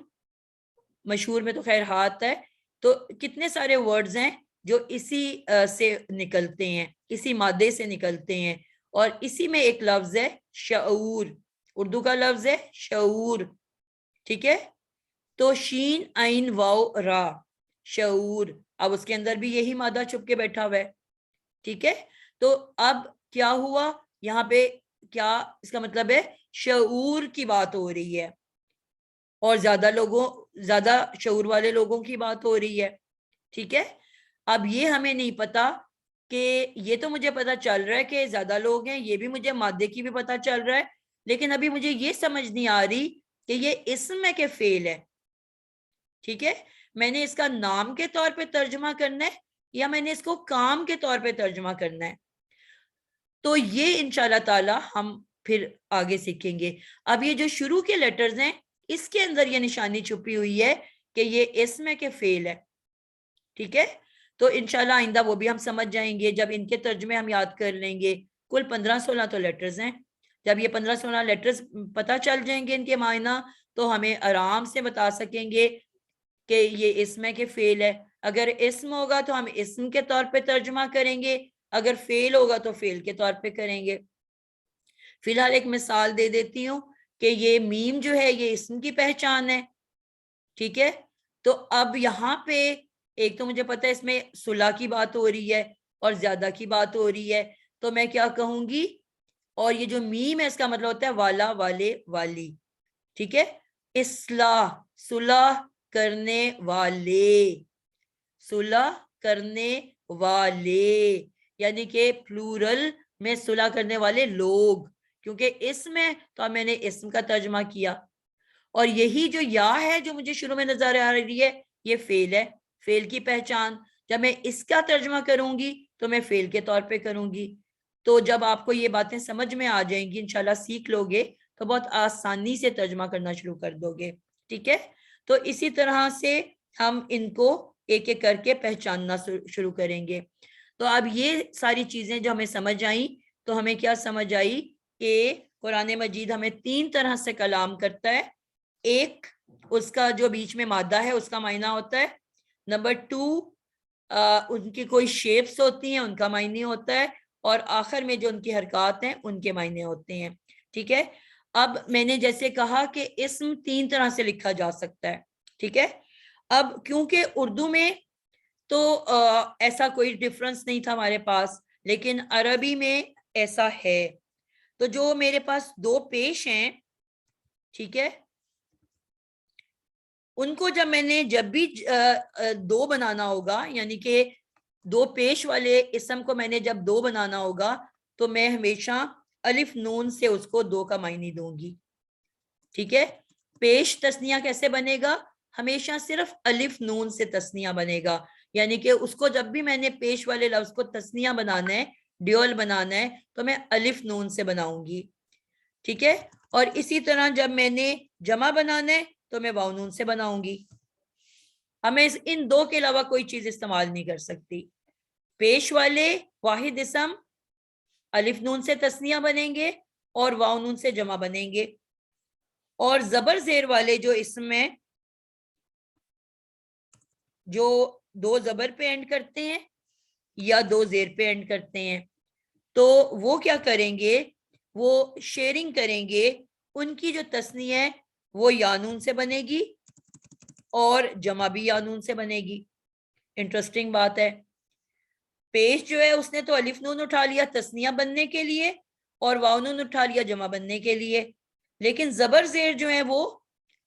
مشہور میں تو خیر ہاتھ ہے، تو کتنے سارے ورڈز ہیں جو اسی سے نکلتے ہیں، اسی مادے سے نکلتے ہیں، اور اسی میں ایک لفظ ہے شعور، اردو کا لفظ ہے شعور، ٹھیک ہے۔ تو شین عین واو را، شعور، اب اس کے اندر بھی یہی مادہ چھپ کے بیٹھا ہوا ہے، ٹھیک ہے۔ تو اب کیا ہوا یہاں پہ، کیا اس کا مطلب ہے شعور کی بات ہو رہی ہے، اور زیادہ شعور والے لوگوں کی بات ہو رہی ہے، ٹھیک ہے۔ اب یہ ہمیں نہیں پتا کہ یہ تو مجھے پتا چل رہا ہے کہ زیادہ لوگ ہیں، یہ بھی مجھے مادے کی بھی پتا چل رہا ہے، لیکن ابھی مجھے یہ سمجھ نہیں آ رہی کہ یہ اسم ہے کہ فعل ہے، ٹھیک ہے۔ میں نے اس کا نام کے طور پہ ترجمہ کرنا ہے یا میں نے اس کو کام کے طور پہ ترجمہ کرنا ہے، تو یہ انشاءاللہ تعالی ہم پھر آگے سیکھیں گے۔ اب یہ جو شروع کے لیٹرز ہیں اس کے اندر یہ نشانی چھپی ہوئی ہے کہ یہ اسم ہے کہ فعل ہے، ٹھیک ہے۔ تو انشاءاللہ آئندہ وہ بھی ہم سمجھ جائیں گے جب ان کے ترجمے ہم یاد کر لیں گے۔ کل 15-16 تو لیٹرز ہیں، جب یہ 15-16 لیٹرز پتہ چل جائیں گے ان کے معنی، تو ہمیں آرام سے بتا سکیں گے کہ یہ اسم ہے کہ فعل ہے۔ اگر اسم ہوگا تو ہم اسم کے طور پہ ترجمہ کریں گے، اگر فعل ہوگا تو فعل کے طور پہ کریں گے۔ فی الحال ایک مثال دے دیتی ہوں کہ یہ میم جو ہے یہ اسم کی پہچان ہے، ٹھیک ہے۔ تو اب یہاں پہ ایک تو مجھے پتا ہے اس میں صلح کی بات ہو رہی ہے اور زیادہ کی بات ہو رہی ہے، تو میں کیا کہوں گی، اور یہ جو میم ہے اس کا مطلب ہوتا ہے والا، والے، والی، ٹھیک ہے۔ اصلاح، صلح کرنے والے، صلح کرنے والے، یعنی کہ پلورل میں صلح کرنے والے لوگ، کیونکہ اسم ہے تو میں نے اسم کا ترجمہ کیا، اور یہی جو یا ہے جو مجھے شروع میں نظر آ رہی ہے یہ فعل ہے، فعل کی پہچان، جب میں اس کا ترجمہ کروں گی تو میں فعل کے طور پہ کروں گی۔ تو جب آپ کو یہ باتیں سمجھ میں آ جائیں گی انشاءاللہ سیکھ لو گے تو بہت آسانی سے ترجمہ کرنا شروع کر دو گے، ٹھیک ہے۔ تو اسی طرح سے ہم ان کو ایک ایک کر کے پہچاننا شروع کریں گے۔ تو اب یہ ساری چیزیں جو ہمیں سمجھ آئیں تو ہمیں کیا سمجھ آئی کہ قرآن مجید ہمیں 3 طرح سے کلام کرتا ہے۔ ایک، اس کا جو بیچ میں مادہ ہے اس کا معنی ہوتا ہے۔ نمبر 2، ان کی کوئی شیپس ہوتی ہیں ان کا معنی ہوتا ہے، اور آخر میں جو ان کی حرکات ہیں ان کے معنی ہوتے ہیں، ٹھیک ہے۔ اب میں نے جیسے کہا کہ اسم 3 طرح سے لکھا جا سکتا ہے، ٹھیک ہے۔ اب کیونکہ اردو میں تو ایسا کوئی ڈفرنس نہیں تھا ہمارے پاس، لیکن عربی میں ایسا ہے، تو جو میرے پاس 2 پیش ہیں، ٹھیک ہے، ان کو جب میں نے جب بھی 2 بنانا ہوگا، یعنی کہ 2 پیش والے اسم کو میں نے جب 2 بنانا ہوگا تو میں ہمیشہ الف نون سے اس کو 2 کا معنی دوں گی، ٹھیک ہے۔ پیش تسنیہ کیسے بنے گا؟ ہمیشہ صرف الف نون سے تسنیہ بنے گا، یعنی کہ اس کو جب بھی میں نے پیش والے لفظ کو تسنیہ بنانا ہے، ڈیول بنانا ہے، تو میں الف نون سے بناؤں گی، ٹھیک ہے۔ اور اسی طرح جب میں نے جمع بنانا ہے تو میں واو نون سے بناؤں گی، ہمیں ان 2 کے علاوہ کوئی چیز استعمال نہیں کر سکتی۔ پیش والے واحد اسم الف نون سے تسنیہ بنیں گے اور واو نون سے جمع بنیں گے، اور زبر زیر والے جو اسم ہیں جو 2 زبر پہ اینڈ کرتے ہیں یا 2 زیر پہ اینڈ کرتے ہیں، تو وہ کیا کریں گے، وہ شیئرنگ کریں گے، ان کی جو تسنیہ ہے وہ یا نون سے بنے گی اور جمع بھی یا نون سے بنے گی۔ انٹرسٹنگ بات ہے، پیش جو ہے اس نے تو الف نون اٹھا لیا تسنیہ بننے کے لیے اور واو نون اٹھا لیا جمع بننے کے لیے، لیکن زبر زیر جو ہے وہ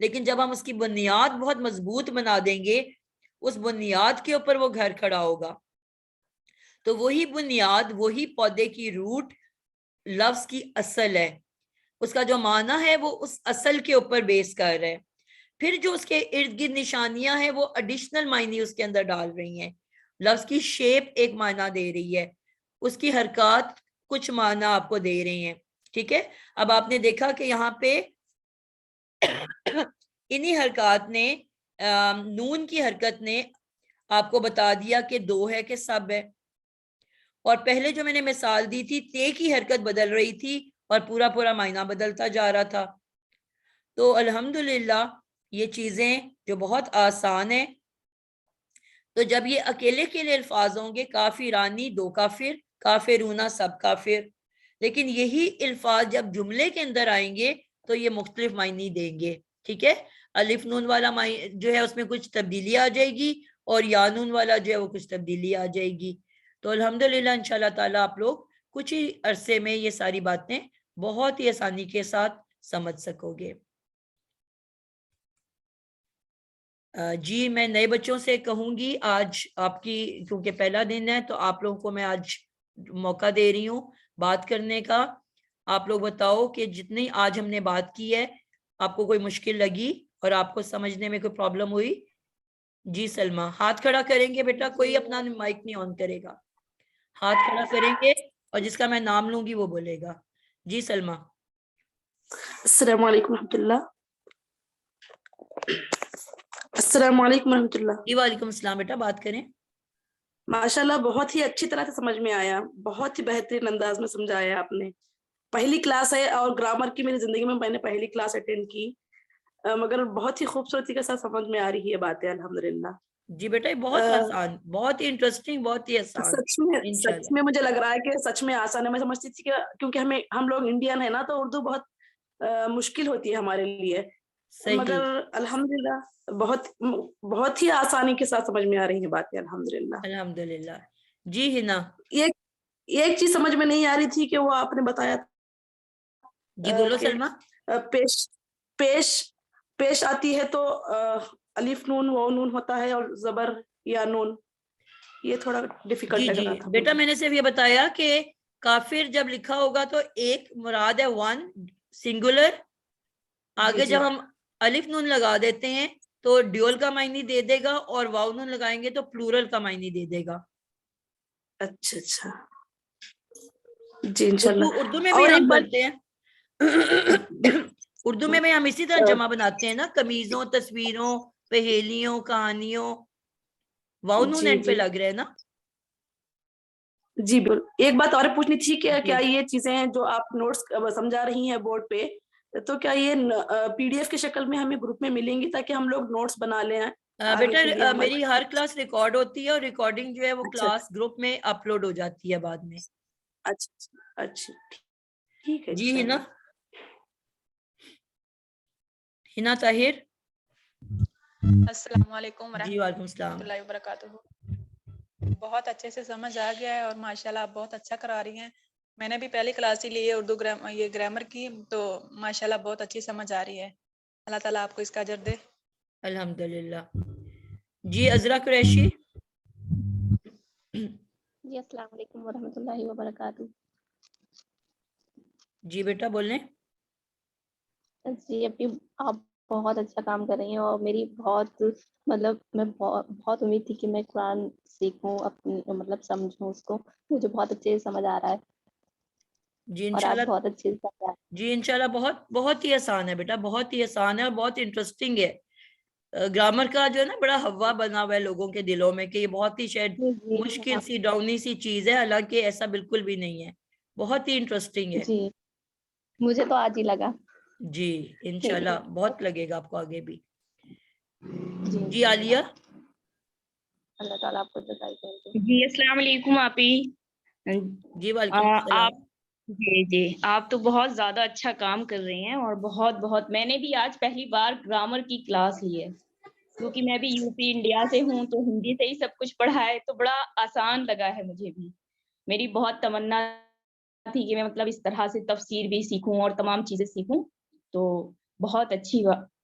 لیکن جب ہم اس کی بنیاد بہت مضبوط بنا دیں گے اس بنیاد کے اوپر وہ گھر کھڑا ہوگا. تو وہی بنیاد وہی پودے کی روٹ لفظ کی اصل ہے, اس کا جو معنی ہے وہ اس اصل کے اوپر بیس کر رہے ہیں. پھر جو اس کے ارد گرد نشانیاں ہیں وہ ایڈیشنل معنی اس کے اندر ڈال رہی ہیں. لفظ کی شیپ ایک معنی دے رہی ہے, اس کی حرکات کچھ معنی آپ کو دے رہی ہیں. ٹھیک ہے, اب آپ نے دیکھا کہ یہاں پہ انہی حرکات نے نون کی حرکت نے آپ کو بتا دیا کہ دو ہے کہ سب ہے, اور پہلے جو میں نے مثال دی تھی تے کی حرکت بدل رہی تھی اور پورا پورا معنی بدلتا جا رہا تھا. تو الحمدللہ یہ چیزیں جو بہت آسان ہیں, تو جب یہ اکیلے اکیلے الفاظ ہوں گے کافرانی دو کافر, کافرونا سب کافر, لیکن یہی الفاظ جب جملے کے اندر آئیں گے تو یہ مختلف معنی دیں گے. ٹھیک ہے, الف نون والا جو ہے اس میں کچھ تبدیلی آ جائے گی اور یا نون والا جو ہے وہ کچھ تبدیلی آ جائے گی. تو الحمدللہ انشاءاللہ تعالی آپ لوگ کچھ ہی عرصے میں یہ ساری باتیں بہت ہی آسانی کے ساتھ سمجھ سکو گے. جی میں نئے بچوں سے کہوں گی, آج آپ کی کیونکہ پہلا دن ہے تو آپ لوگوں کو میں آج موقع دے رہی ہوں بات کرنے کا. آپ لوگ بتاؤ کہ جتنی آج ہم نے بات کی ہے آپ کو کوئی مشکل لگی اور آپ کو سمجھنے میں کوئی پرابلم ہوئی؟ جی سلمہ ہاتھ کھڑا کریں گے بیٹا, کوئی اپنا مائک نہیں آن کرے گا, ہاتھ کھڑا کریں گے اور جس کا میں نام لوں گی وہ بولے گا. جی سلمہ. السلام علیکم ورحمۃ اللہ. السلام علیکم ورحمۃ اللہ. جی وعلیکم السلام بیٹا, بات کریں. ماشاء اللہ بہت ہی اچھی طرح سے سمجھ میں آیا, بہت ہی بہترین انداز میں سمجھایا آپ نے. پہلی کلاس ہے اور گرامر کی میری زندگی میں نے پہلی کلاس اٹینڈ کی, مگر بہت ہی خوبصورتی کے ساتھ سمجھ میں آ رہی ہے باتیں الحمدللہ. جی بیٹا یہ بہت آسان, بہت ہی انٹرسٹنگ, بہت ہی آسان. سچ میں مجھے لگ رہا ہے کہ سچ میں آسان ہے. میں سمجھتی تھی کہ کیونکہ ہم لوگ انڈین ہیں نا, تو اردو بہت مشکل ہوتی ہے ہمارے لیے, مگر الحمدللہ بہت ہی آسانی کے ساتھ سمجھ میں آ رہی ہیں باتیں الحمدللہ. الحمدللہ. جی ہنا. ایک چیز سمجھ میں نہیں آ رہی تھی کہ وہ آپ نے بتایا جی بولو سلمہ. پیش آتی ہے تو الف نون و نون ہوتا ہے اور زبر یا نون, یہ تھوڑا ڈیفیکلٹ لگ رہا تھا بیٹا میں نے صرف یہ بتایا کہ کافر جب لکھا ہوگا تو ایک مراد ہے ون سنگولر, آگے جب ہم الف نون لگا دیتے ہیں تو ڈیول کا معنی دے دے گا اور واو نون لگائیں گے تو پلورل کا معنی دے دے گا. اچھا اچھا جی انشاءاللہ. اردو میں بھی ہم بولتے ہیں, اردو میں بھی ہم اسی طرح جمع بناتے ہیں نا, قمیضوں, تصویروں, پہیلیوں, کہانیوں, واو نون اینڈ پہ لگ رہے ہیں نا. جی بالکل. ایک بات اور پوچھنی تھی کہ کیا یہ چیزیں جو آپ نوٹس سمجھا رہی ہیں بورڈ پہ, تو کیا یہ پی ڈی ایف کی شکل میں ہمیں گروپ میں ملیں گی تاکہ ہم لوگ نوٹس بنا لیں؟ بیٹا میری ہر کلاس ریکارڈ ہوتی ہے اور ریکارڈنگ جو ہے وہ کلاس گروپ میں اپلوڈ ہو جاتی ہے بعد میں. اچھا اچھا ٹھیک ہے. جی ہنا. ہنا طاہر. السلام علیکم جی وعلیکم السلام. ورحمۃ اللہ وبرکاتہ. بہت اچھے سے سمجھ آ گیا ہے اور ماشاءاللہ آپ بہت اچھا کرا رہی ہیں. میں نے بھی پہلی کلاس ہی لی ہے اردو یہ گرامر کی, تو ماشاءاللہ بہت اچھی سمجھ آ رہی ہے. اللہ تعالیٰ آپ کو اس کا اجر دے. الحمدللہ. جی عذرا قریشی. جی السلام علیکم ورحمۃ اللہ وبرکاتہ. جی بیٹا بولیں. جی ابھی آپ بہت اچھا کام کر رہی ہیں اور میری بہت میں بہت امید تھی کہ میں قرآن سیکھوں, اپنی سمجھوں اس کو. مجھے بہت اچھے سے سمجھ آ رہا ہے. جی اور آپ انشاءاللہ. بہت اچھے سے سمجھ آ رہے ہیں. جی انشاءاللہ بہت ہی آسان ہے بیٹا, بہت ہی آسان ہے اور بہت انٹرسٹنگ ہے. گرامر کا جو ہے نا بڑا ہوا بنا ہوا ہے لوگوں کے دلوں میں کہ یہ بہت ہی شاید مشکل سی ڈاؤنی سی چیز ہے, حالانکہ ایسا بالکل بھی نہیں ہے, بہت ہی انٹرسٹنگ ہے. جی مجھے تو آج ہی لگا. جی انشاءاللہ بہت لگے گا آپ کو آگے بھی. جی عالیہ. اللہ تعالیٰ آپ کو جزائے خیر. جی السلام علیکم آپی. جی وعلیکم السلام. جی آپ تو بہت زیادہ اچھا کام کر رہی ہیں اور بہت میں نے بھی آج پہلی بار گرامر کی کلاس لی ہے, کیونکہ میں بھی یو پی انڈیا سے ہوں تو ہندی سے ہی سب کچھ پڑھا ہے, تو بڑا آسان لگا ہے مجھے بھی. میری بہت تمنا تھی کہ میں اس طرح سے تفسیر بھی سیکھوں اور تمام چیزیں سیکھوں, تو بہت اچھی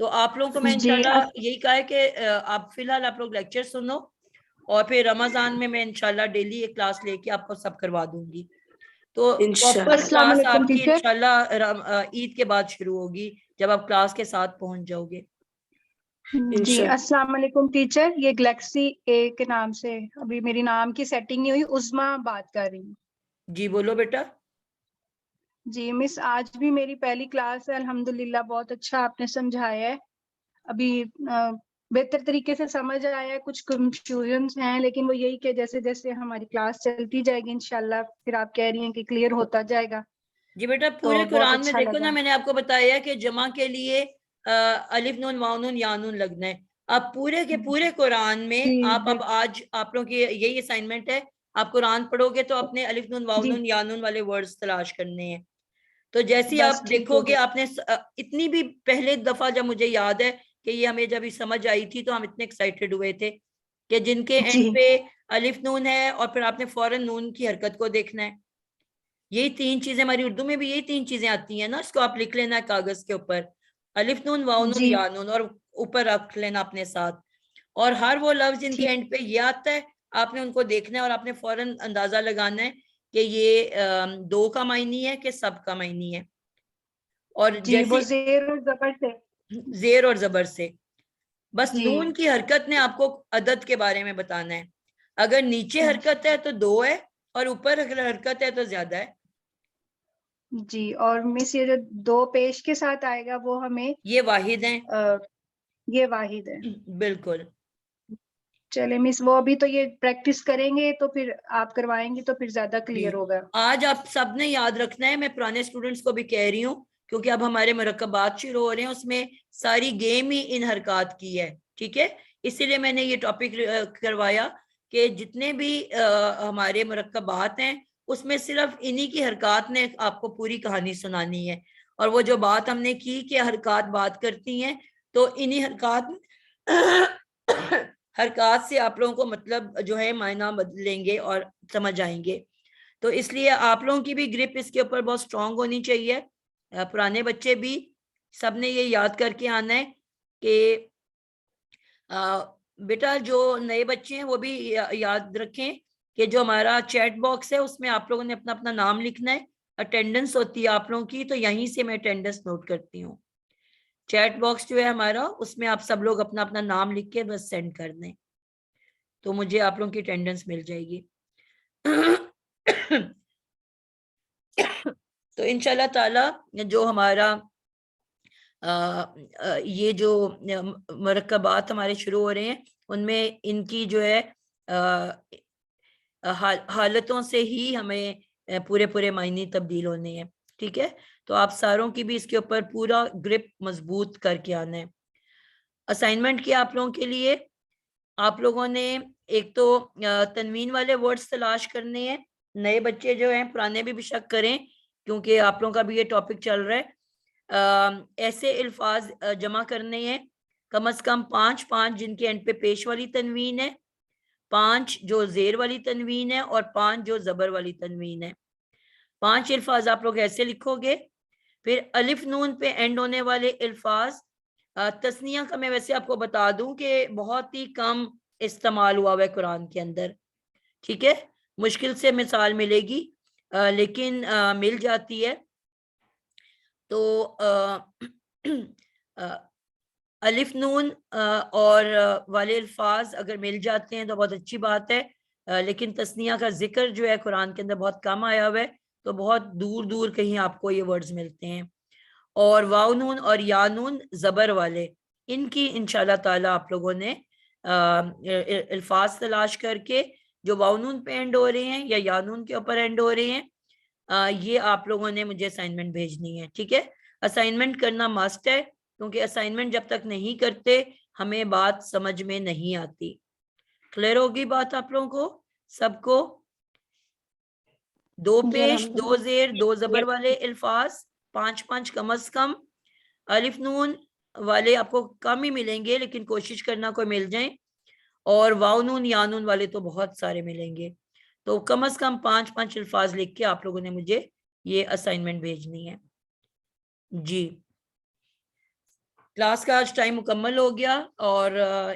تو آپ لوگوں کو میں انشاءاللہ یہی کہا ہے کہ آپ فی الحال آپ لوگ لیکچر سنو اور پھر رمضان میں انشاءاللہ ڈیلی ایک کلاس لے کے آپ کو سب کروا دوں گی. تو پراپر انشاءاللہ. کلاس آپ کی انشاءاللہ عید کے بعد شروع ہوگی جب آپ کلاس کے ساتھ پہنچ جاؤ گے. جی السلام علیکم ٹیچر. یہ گلیکسی اے کے نام سے ابھی میری نام کی سیٹنگ نہیں ہوئی. عظما بات کر رہی ہوں. جی بولو بیٹا. جی مس آج بھی میری پہلی کلاس ہے. الحمدللہ بہت اچھا آپ نے سمجھایا ہے. ابھی بہتر طریقے سے سمجھ آیا ہے. کچھ کنفیوژنس ہیں لیکن وہ یہی کہ جیسے جیسے ہماری کلاس چلتی جائے گی انشاءاللہ پھر آپ کہہ رہی ہیں کہ کلیئر ہوتا جائے گا. جی بیٹا پورے قرآن میں دیکھو نا میں نے آپ کو بتایا کہ جمع کے لیے الف نون واو نون یا نون لگنا ہے. اب پورے کے پورے قرآن میں آپ اب آج آپ لوگوں کی یہی اسائنمنٹ ہے. آپ قرآن پڑھو گے تو اپنے الف نون واو نون یا نون والے ورڈز تلاش کرنے ہیں. تو جیسی آپ دیکھو گے آپ نے اتنی بھی پہلے دفعہ جب مجھے یاد ہے کہ یہ ہمیں جب سمجھ آئی تھی تو ہم اتنے ایکسائٹیڈ ہوئے تھے کہ جن کے اینڈ پہ الف نون ہے اور پھر آپ نے فوراً نون کی حرکت کو دیکھنا ہے. یہی تین چیزیں ہماری اردو میں بھی یہی تین چیزیں آتی ہیں نا. اس کو آپ لکھ لینا ہے کاغذ کے اوپر الف نون واو نون یا نون اور اوپر رکھ لینا اپنے ساتھ. اور ہر وہ لفظ جن کے اینڈ پہ یہ آتا ہے آپ نے ان کو دیکھنا ہے اور آپ نے فوراً اندازہ لگانا ہے کہ یہ دو کا معنی ہے کہ سب کا معنی ہے. اور جیسے زیر اور زبر سے بس نون کی حرکت نے آپ کو عدد کے بارے میں بتانا ہے. اگر نیچے حرکت ہے تو 2 ہے اور اوپر اگر حرکت ہے تو زیادہ ہے. جی اور مس یہ جو 2 پیش کے ساتھ آئے گا وہ ہمیں یہ واحد ہیں. یہ واحد ہے. بالکل. چلے مس وہ ابھی تو یہ پریکٹس کریں گے تو پھر آپ کروائیں گے تو پھر زیادہ کلیئر ہوگا. آج آپ سب نے یاد رکھنا ہے. میں پرانے اسٹوڈنٹس کو بھی کہہ رہی ہوں کیونکہ اب ہمارے مرکبات شروع ہو رہے ہیں. اس میں ساری گیم ہی ان حرکات کی ہے. ٹھیک ہے اسی لیے میں نے یہ ٹاپک کروایا کہ جتنے بھی ہمارے مرکبات ہیں اس میں صرف انہی کی حرکات نے آپ کو پوری کہانی سنانی ہے. اور وہ جو بات ہم نے کی کہ حرکات بات کرتی ہیں تو انہی حرکات سے آپ لوگوں کو مطلب جو ہے معنی بدلیں گے اور سمجھ آئیں گے. تو اس لیے آپ لوگوں کی بھی گرپ اس کے اوپر بہت سٹرونگ ہونی چاہیے. پرانے بچے بھی سب نے یہ یاد کر کے آنا ہے کہ بیٹا جو نئے بچے ہیں وہ بھی یاد رکھیں کہ جو ہمارا چیٹ باکس ہے اس میں آپ لوگوں نے اپنا اپنا نام لکھنا ہے. اٹینڈنس ہوتی ہے آپ لوگوں کی تو یہیں سے میں اٹینڈنس نوٹ کرتی ہوں. چیٹ باکس جو ہے ہمارا اس میں آپ سب لوگ اپنا اپنا نام لکھ کے بس سینڈ کر دیں تو مجھے آپ لوگوں کی اٹینڈنس مل جائے گی. تو انشاءاللہ تعالی جو ہمارا یہ جو مرکبات ہمارے شروع ہو رہے ہیں ان میں ان کی جو ہے حالتوں سے ہی ہمیں پورے معنی تبدیل ہونے ہیں. ٹھیک ہے تو آپ ساروں کی بھی اس کے اوپر پورا گرپ مضبوط کر کے آنا ہے. اسائنمنٹ کیا آپ لوگوں کے لیے آپ لوگوں نے ایک تو تنوین والے ورڈز تلاش کرنے ہیں. نئے بچے جو ہیں پرانے بھی شک کریں کیونکہ آپ لوگوں کا بھی یہ ٹاپک چل رہا ہے. ایسے الفاظ جمع کرنے ہیں کم از کم 5 جن کے اینڈ پہ پیش والی تنوین ہے, 5 جو زیر والی تنوین ہے اور 5 جو زبر والی تنوین ہے. 5 الفاظ آپ لوگ ایسے لکھو گے. پھر الف نون پہ اینڈ ہونے والے الفاظ تسنیہ کا میں ویسے آپ کو بتا دوں کہ بہت ہی کم استعمال ہوا ہے قرآن کے اندر. ٹھیک ہے مشکل سے مثال ملے گی لیکن مل جاتی ہے. تو الف نون اور والے الفاظ اگر مل جاتے ہیں تو بہت اچھی بات ہے لیکن تسنیہ کا ذکر جو ہے قرآن کے اندر بہت کم آیا ہوا ہے تو بہت دور دور کہیں آپ کو یہ ورڈز ملتے ہیں. اور واو نون اور یا نون زبر والے ان کی انشاءاللہ تعالی آپ لوگوں نے الفاظ تلاش کر کے جو واو نون پہ اینڈ ہو رہے ہیں یا یا نون کے اوپر اینڈ ہو رہے ہیں یہ آپ لوگوں نے مجھے اسائنمنٹ بھیجنی ہے. ٹھیک ہے اسائنمنٹ کرنا مسٹ ہے کیونکہ اسائنمنٹ جب تک نہیں کرتے ہمیں بات سمجھ میں نہیں آتی. کلیئر ہوگی بات آپ لوگوں کو سب کو؟ 2 پیش 2 زیر 2 زبر والے الفاظ 5 کم از کم. الف نون والے آپ کو کم ہی ملیں گے لیکن کوشش کرنا کوئی مل جائیں اور واو نون یا نون والے تو بہت سارے ملیں گے. تو کم از کم 5 الفاظ لکھ کے آپ لوگوں نے مجھے یہ اسائنمنٹ بھیجنی ہے. جی کلاس کا آج ٹائم مکمل ہو گیا اور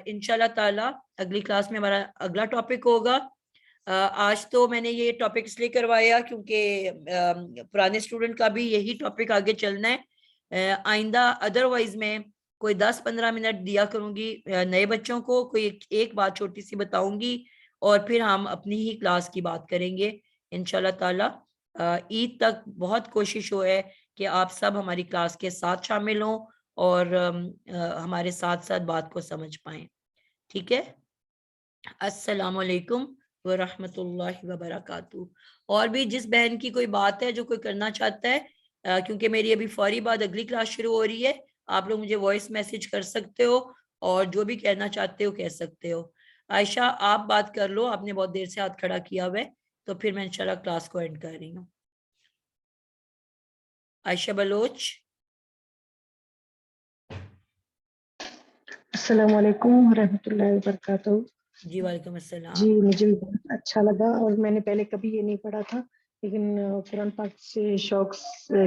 انشاءاللہ تعالی اگلی کلاس میں ہمارا اگلا ٹاپک ہوگا. آج تو میں نے یہ ٹاپک اس لیے کروایا کیونکہ پرانے اسٹوڈنٹ کا بھی یہی ٹاپک آگے چلنا ہے. آئندہ ادروائز میں کوئی 10-15 منٹ دیا کروں گی نئے بچوں کو, کوئی ایک بات چھوٹی سی بتاؤں گی اور پھر ہم اپنی ہی کلاس کی بات کریں گے انشاءاللہ تعالی. عید تک بہت کوشش ہو ہے کہ آپ سب ہماری کلاس کے ساتھ شامل ہوں اور ہمارے ساتھ ساتھ بات کو سمجھ پائیں. ٹھیک ہے, السلام علیکم ورحمۃ اللہ وبرکاتہ. اور بھی جس بہن کی کوئی بات ہے جو کوئی کرنا چاہتا ہے, کیونکہ میری ابھی فوری بعد اگلی کلاس شروع ہو رہی ہے, آپ لوگ مجھے وائس میسج کر سکتے ہو اور جو بھی کہنا چاہتے ہو کہہ سکتے ہو. عائشہ آپ بات کر لو, آپ نے بہت دیر سے ہاتھ کھڑا کیا ہوا ہے, تو پھر میں انشاءاللہ کلاس کو اینڈ کر رہی ہوں. عائشہ بلوچ. السلام علیکم ورحمۃ اللہ وبرکاتہ. جی وعلیکم السلام. جی مجھے بھی بہت اچھا لگا اور میں نے پہلے کبھی یہ نہیں پڑھا تھا, لیکن قرآن پاک سے شوق